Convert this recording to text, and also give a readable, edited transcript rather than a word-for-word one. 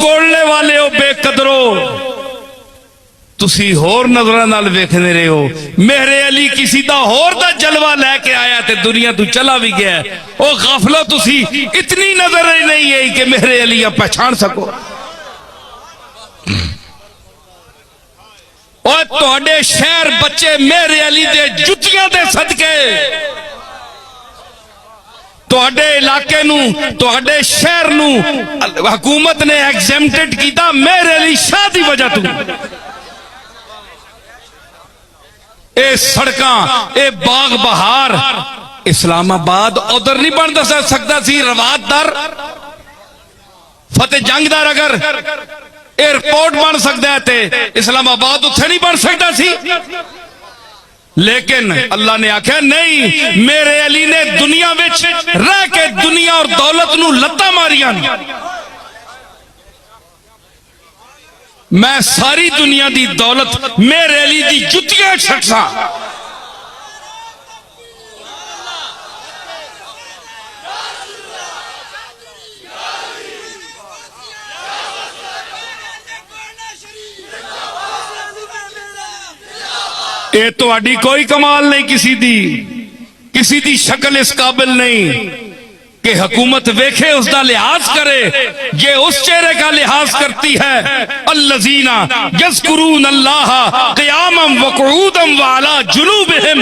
کوڑنے والے ہو بے قدرو، تسی ہور نظرہ نال ویکھنے رہے ہو۔ میرے علی کسی دا ہور دا جلوہ لے کے آیا تے دنیا تو چلا بھی گیا ہے۔ او غفلو تسی اتنی نظر ہی نہیں ہے کہ میرے علی پہچان سکو۔ اور تہاڈے شہر بچے میرے علی دے جتیاں دے صدقے، تہاڈے علاقے نو، تہاڈے شہر نو حکومت نے ایگزیمپٹڈ کیتا میرے علی شاہ دی وجہ تو۔ اے سڑکاں، اے باغ بہار، اسلام آباد ادھر نہیں بن سکتا سی روات در، فتح جنگ در اگر ایئرپورٹ بن سکتا ہے تے اسلام آباد اتھے نہیں بن سکتا سی۔ لیکن اللہ نے آکھا نہیں، میرے علی نے دنیا وچ رہ کے دنیا اور دولت نو لتاں ماریاں، میں ساری دنیا دی دولت میرے علی دی جتیاں چھکساں۔ اے تو اڈی کوئی کمال نہیں، کسی دی شکل اس قابل نہیں کہ حکومت ویکھے اس دا لحاظ کرے۔ یہ اس چہرے کا لحاظ کرتی ہے الذین یذکرون اللہ قیاما وقعودا وعلی جنوبہم۔